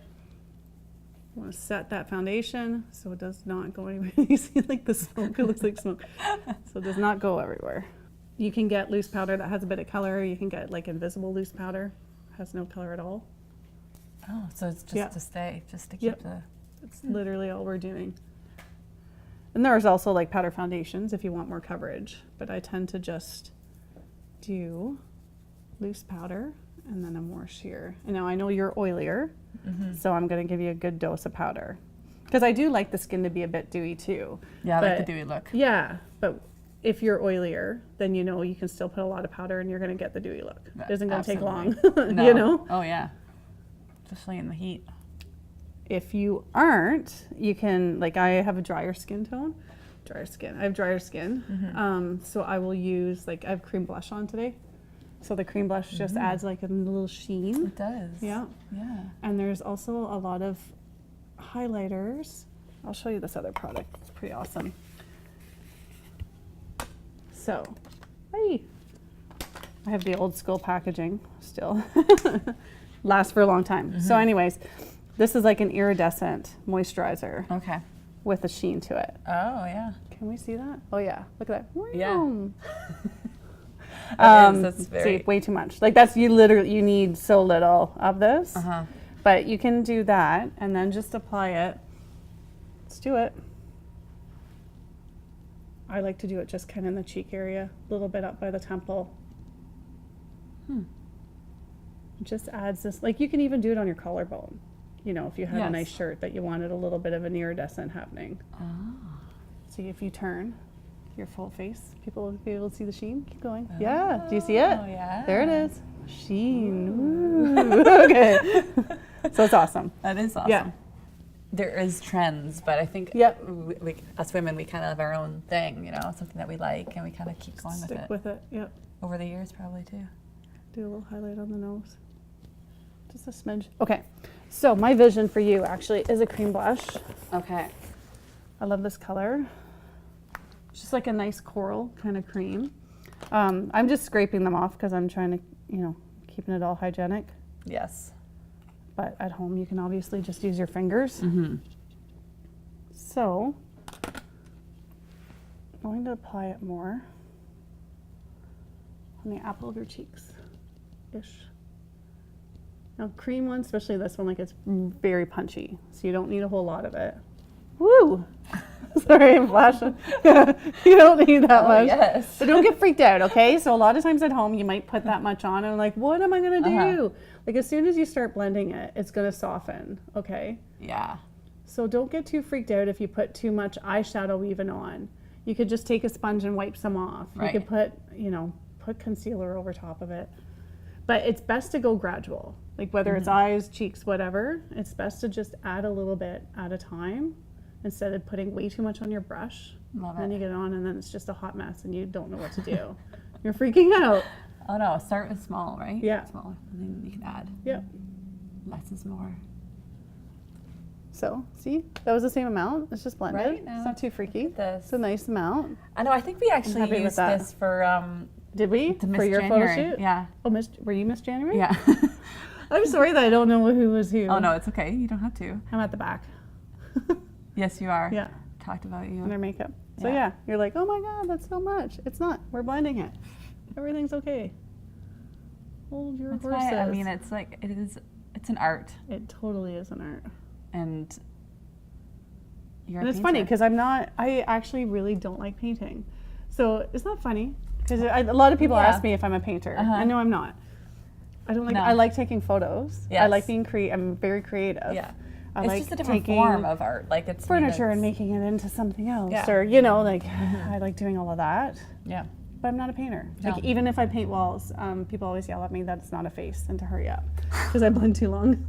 I want to set that foundation so it does not go anywhere. You see like the smoke, it looks like smoke. So it does not go everywhere. You can get loose powder that has a bit of color. You can get like invisible loose powder, has no color at all.
Oh, so it's just
Yeah.
to stay, just to keep
Yep.
the...
It's literally all we're doing. And there's also like powder foundations if you want more coverage, but I tend to just do loose powder and then a more sheer. And now I know you're oilier, so I'm going to give you a good dose of powder. Because I do like the skin to be a bit dewy too.
Yeah, I like
But-
the dewy look.
Yeah, but if you're oilier, then you know you can still put a lot of powder and you're going to get the dewy look. It isn't going to take long,
No.
you know?
Oh, yeah. Especially in the heat.
If you aren't, you can, like I have a drier skin tone. I have drier skin. So I will use, like I have cream blush on today. So the cream blush just adds like a little sheen.
It does.
Yeah.
Yeah.
And there's also a lot of highlighters. I'll show you this other product. It's pretty awesome. So, hey, I have the old school packaging still. Lasts for a long time. So anyways, this is like an iridescent moisturizer
Okay.
with a sheen to it.
Oh, yeah.
Can we see that? Oh yeah, look at that.
Yeah.
Vroom.
That's very...
See, way too much. Like that's, you need so little of this.
Uh-huh.
But you can do that and then just apply it. Let's do it. I like to do it just kind of in the cheek area, a little bit up by the temple. It just adds this, like you can even do it on your collarbone. You know, if you had a
Yes.
nice shirt that you wanted a little bit of an iridescent happening.
Oh.
See, if you turn your full face, people will be able to see the sheen. Keep going. Yeah, do you see it?
Oh, yeah.
There it is. Sheen. Ooh. Okay. So it's awesome.
That is awesome.
Yeah.
There is trends, but I think
Yep.
we, us women, we kind of have our own thing, you know, something that we like, and we kind of keep going with
Stick
it.
with it. Yep.
Over the years, probably, too.
Do a little highlight on the nose. Just a smidge. Okay. So my vision for you actually is a cream blush.
Okay.
I love this color. It's just like a nice coral kind of cream. I'm just scraping them off because I'm trying to, you know, keeping it all hygienic.
Yes.
But at home, you can obviously just use your fingers.
Mm-hmm.
So, I'm going to apply it more on the apple of your cheeks-ish. Now, cream one, especially this one, like it's very punchy, so you don't need a whole lot of it. Woo! Sorry, I'm flashing. You don't need that much.
Yes.
So don't get freaked out, okay? So a lot of times at home, you might put that much on and like, what am I gonna do? Like as soon as you start blending it, it's gonna soften, okay?
Yeah.
So don't get too freaked out if you put too much eyeshadow even on. You could just take a sponge and wipe some off.
Right.
You could put, you know, put concealer over top of it. But it's best to go gradual. Like whether it's eyes, cheeks, whatever, it's best to just add a little bit at a time instead of putting way too much on your brush.
Love
Then
it.
you get it on and then it's just a hot mess and you don't know what to do. You're freaking out.
Oh, no. Start with small, right?
Yeah.
Small. And then you can add.
Yep.
Less is more.
So, see? That was the same amount. It's just blended.
Right, no.
It's not too freaky.
This.
It's a nice amount.
I know. I think we actually
happy with
used
that.
this for
Did we?
the Miss
For your
January.
photo shoot?
Yeah.
Oh, were you Miss January?
Yeah.
I'm sorry that I don't know who was who.
Oh, no. It's okay. You don't have to.
I'm at the back.
Yes, you are.
Yeah.
Talked about you.
And their makeup. So yeah, you're like, oh my God, that's so much. It's not. We're blending it. Everything's okay. Hold your horses.
Why, I mean, it's like, it's an art.
It totally is an art.
And you're
And it's funny because I actually really don't like painting. So it's not funny because a lot of people ask me if I'm a painter. I know I'm not. I don't like, I like taking photos. Yes. I like being I'm very creative.
Yeah.
I
it's
like
just a different form of art. Like it's
furniture and making it into something else, or you know, like I like doing all of that.
Yeah.
But I'm not a painter. No. Like even if I paint walls, people always yell at me that it's not a face and to hurry up because I blend too long.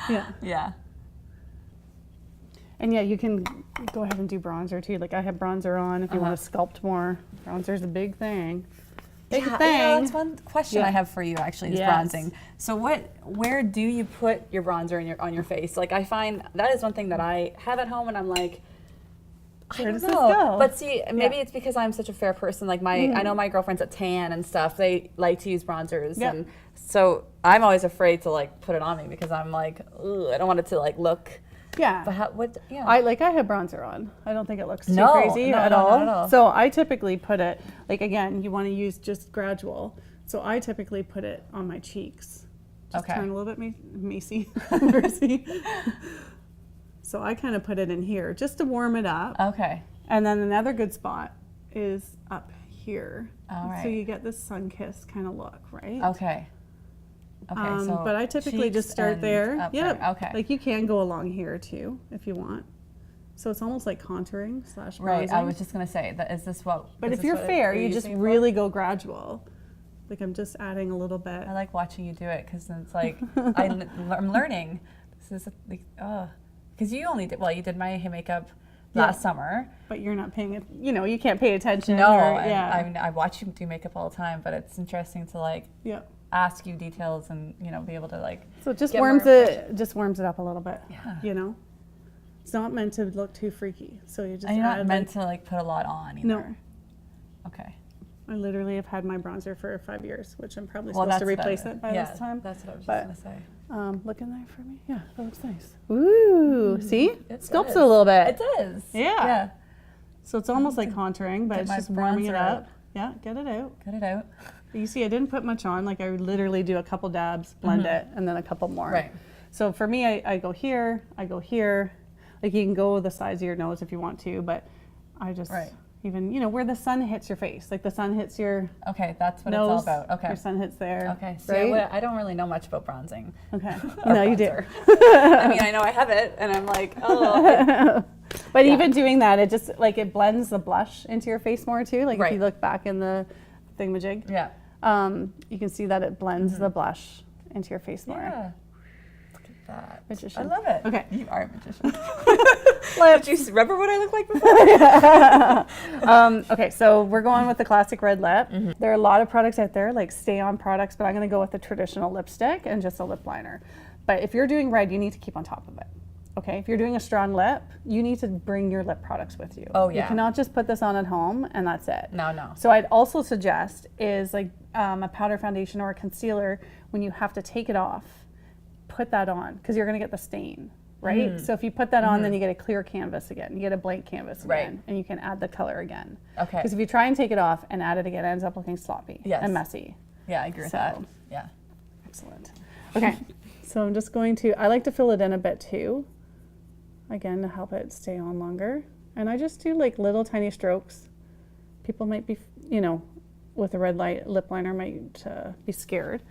Yeah.
Yeah.
And yeah, you can go ahead and do bronzer too. Like I have bronzer on if you want to sculpt more. Bronzer's a big thing. Big thing.
Yeah, that's one question I have for you actually is bronzing. So where do you put your bronzer on your face? Like I find that is one thing that I have at home and I'm like, I don't know. But see, maybe it's because I'm such a fair person. Like I know my girlfriends that tan and stuff, they like to use bronzers. And so I'm always afraid to like put it on me because I'm like, ugh, I don't want it to like look.
Yeah.
But
I have bronzer on. I don't think it looks too crazy at all. Not at all. So I typically put it, like again, you want to use just gradual. So I typically put it on my cheeks. Just turn a little bit Macy. So I kind of put it in here just to warm it up. Okay. And then another good spot is up here. All right. So you get this sun-kissed kind of look, right? Okay. Okay, so but I typically just start there. Yeah. Okay. Like you can go along here too if you want. So it's almost like contouring / bronzing.
Right. I was just gonna say that. Is this what?
But if you're fair, you just really go gradual. Like I'm just adding a little bit.
I like watching you do it because it's like I'm learning. This is like because you only did you did my hair makeup last summer. But you're not paying it. You know, you can't pay attention. No. I mean, I watch you do makeup all the time, but it's interesting to like. Yeah. Ask you details and be able to like. So it just warms it up a little bit. Yeah. You know, it's not meant to look too freaky. So you just. And you're not meant to like put a lot on either. No. Okay. I literally have had my bronzer for 5 years, which I'm probably supposed to replace it by this time. That's what I was just gonna say. Look in there for me. Yeah, that looks nice. Ooh, see? It sculpts it a little bit. It does. Yeah. Yeah. So it's almost like contouring, but it's just warming it up. Yeah, get it out. Get it out. You see, I didn't put much on. Like I would literally do a couple dabs, blend it, and then a couple more. Right. So for me, I go here, I go here. Like you can go the size of your nose if you want to, but I just even where the sun hits your face, like the sun hits your that's what nose, it's all about. Okay. Your sun hits there. Okay. So I don't really know much about bronzing. Okay. No, you do. I mean, I know I have it, and I'm like, oh. But even doing that, it just like it blends the blush into your face more too. Like if you look back in the thingamajig. Yeah. You can see that it blends the blush into your face more. Yeah. Look at that. Magician. I love it. Okay. You are a magician. Did you remember what I looked like before? Okay, so we're going with the classic red lip. There are a lot of products out there, like stay-on products, but I'm going to go with the traditional lipstick and just a lip liner. But if you're doing red, you need to keep on top of it. Okay, if you're doing a strong lip, you need to bring your lip products with you. Oh yeah. You cannot just put this on at home and that's it. No, no. So I'd also suggest is like a powder foundation or a concealer, when you have to take it off, put that on because you're gonna get the stain, right? So if you put that on, then you get a clear canvas again. You get a blank canvas again, and you can add the color again. Okay. Because if you try and take it off and add it again, it ends up looking sloppy and messy. Yeah, I agree with that. Yeah. Excellent. Okay, so I'm just going to, I like to fill it in a bit too. Again, to help it stay on longer. And I just do like little tiny strokes. People might be, with a red lip liner might be scared.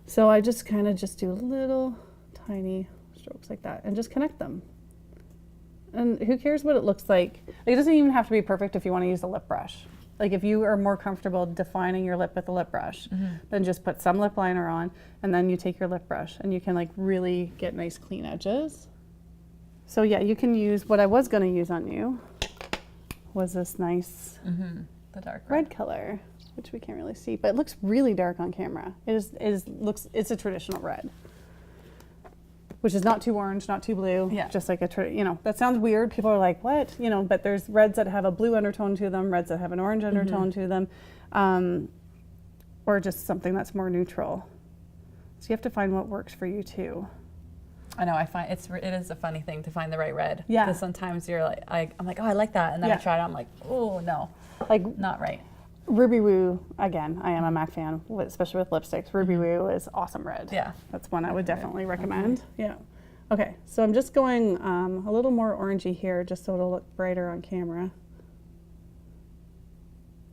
So I just kind of just do little tiny strokes like that and just connect them. And who cares what it looks like? It doesn't even have to be perfect if you want to use a lip brush. Like if you are more comfortable defining your lip with a lip brush, then just put some lip liner on and then you take your lip brush and you can like really get nice clean edges. So yeah, you can use, what I was going to use on you was this nice the dark red color, which we can't really see, but it looks really dark on camera. It's a traditional red, which is not too orange, not too blue, just like that sounds weird. People are like, what? But there's reds that have a blue undertone to them, reds that have an orange undertone to them, or just something that's more neutral. So you have to find what works for you too. I know. I find it is a funny thing to find the right red.
Yeah.
Because sometimes you're like, I'm like, oh, I like that, and then I try it. I'm like, oh no,
Like
not right.
Ruby Woo, again, I am a MAC fan, especially with lipsticks. Ruby Woo is awesome red.
Yeah.
That's one I would definitely recommend. Okay. Yeah. Okay, so I'm just going a little more orangey here just so it'll look brighter on camera.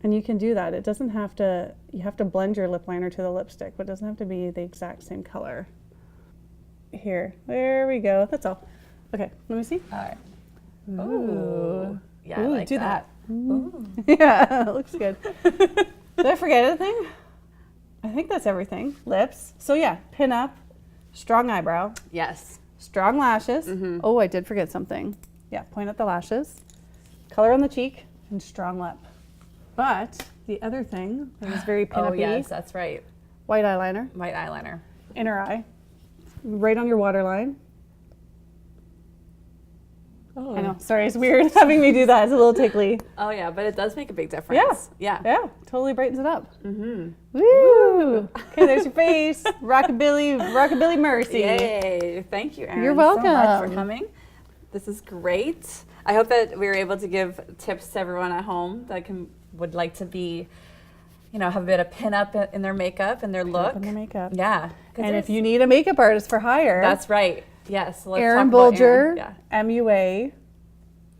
And you can do that. It doesn't have to, you have to blend your lip liner to the lipstick, but it doesn't have to be the exact same color. Here, there we go, that's all. Okay, let me see.
All right. Ooh. Yeah,
Ooh,
I like
do
that.
Ooh. Yeah, it looks good. Did I forget anything? I think that's everything. Lips. So yeah, pin up, strong eyebrow,
Yes.
strong lashes. Oh, I did forget something. Yeah, point at the lashes, color on the cheek, and strong lip. But the other thing that is very pin-up-y,
Oh yes, that's right.
white eyeliner,
White eyeliner.
inner eye, right on your waterline.
Oh.
I know, sorry, it's weird having me do that. It's a little tickly.
Oh yeah, but it does make a big difference. Yeah.
Yeah, totally brightens it up. Woo! Okay, there's your face. Rockabilly Marcie.
Yay! Thank you, Erin,
You're
so much
welcome.
for coming. This is great. I hope that we were able to give tips to everyone at home that would like to be, have a bit of pin-up in their makeup and their look.
In the makeup.
Yeah.
And if you need a makeup artist for hire,
That's right. Yes. Let's
Erin
talk about
Bolger,
Erin. Yeah.
MUA,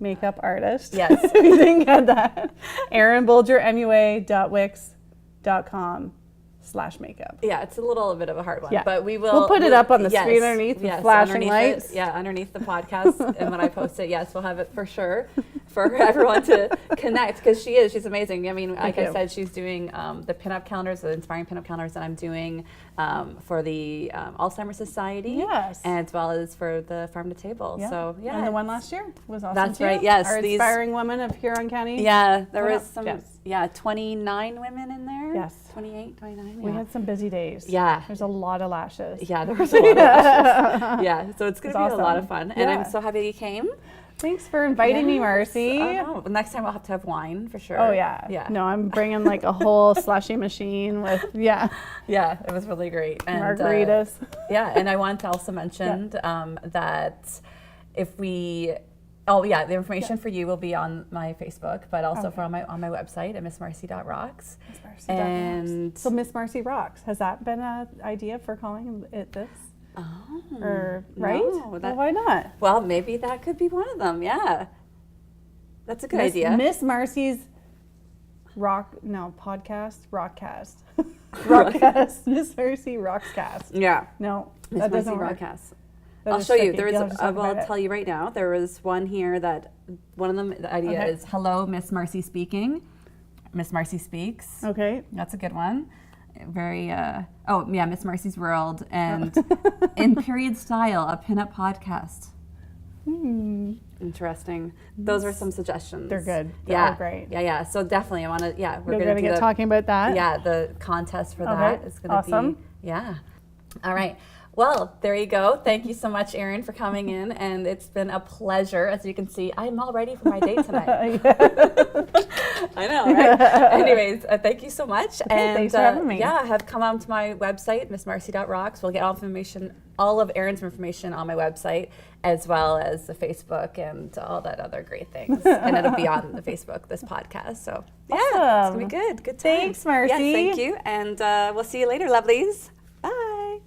makeup artist.
Yes.
We didn't get that. Erin Bolger, MUA.wix.com/makeup.
Yeah, it's a little bit of a hard one,
Yeah.
but
We'll put it up on the screen underneath with flashing
underneath
lights.
Underneath the podcast, and when I post it, yes, we'll have it for sure for everyone to connect, because she's amazing. I mean, like I said, she's doing the pinup calendars, the Inspiring Pinup Calendars that I'm doing for the Alzheimer's Society,
Yes.
and as well as for the Farm to Table.
Yeah.
So yeah,
And the one last year was awesome.
That's
too.
right, yes,
Our
these-
Inspiring Woman of Huron County.
yeah, there
Pinup
was some,
gems.
29 women in there.
Yes.
28, 29.
We
yeah.
had some busy days.
Yeah.
There's a lot of lashes.
Yeah, there was a lot of lashes. Yeah, so it's going to be
It's
a lot of
awesome.
fun. And
Yeah.
I'm so happy you came.
Thanks for inviting me, Marcie.
Oh, next time we'll have to have wine for sure.
Oh yeah.
Yeah.
No, I'm bringing like a whole slushy machine with
Yeah, it was really great. And,
margaritas.
yeah, and I want to also mention that if we, the information for you will be on my Facebook, but also on my website at missmarcie.rocks. And
so Miss Marcie Rocks, has that been an idea for calling it this?
oh,
Or right?
no,
Well, why not?
well, maybe that could be one of them. Yeah, that's a good idea.
Miss Marcie's podcast, Rockcast. Rockcast. Miss Marcie Rockscast.
Yeah,
No,
Miss
that
Marcie
doesn't work.
broadcast.
That
I'll
is
show you.
tricky.
There is.
You'll have to talk
I'll
about it.
tell you right now. There was one here that one of them. The idea
Okay.
is "Hello, Miss Marcie speaking." Miss Marcie speaks.
Okay.
That's a good one. Very. Miss Marcie's World and in period style, a pinup podcast. Interesting. Those are some suggestions.
They're good. They're all great.
Yeah. So definitely, I want to. Yeah,
We're going to get talking about that.
Yeah, the contest for
Okay,
that is going to
awesome.
be. Yeah. All right. Well, there you go. Thank you so much, Erin, for coming in, and it's been a pleasure. As you can see, I'm all ready for my date tonight. I know, right? Anyways, thank you so much.
Okay,
and
thanks for having me.
Yeah, have come on to my website, missmarcie.rocks. We'll get all of Erin's information on my website, as well as the Facebook and all that other great things. And it'll be on the Facebook, this podcast. So yeah, it's
Awesome.
gonna be good. Good times.
Thanks, Marcie.
Yes, thank you, and we'll see you later, lovelies.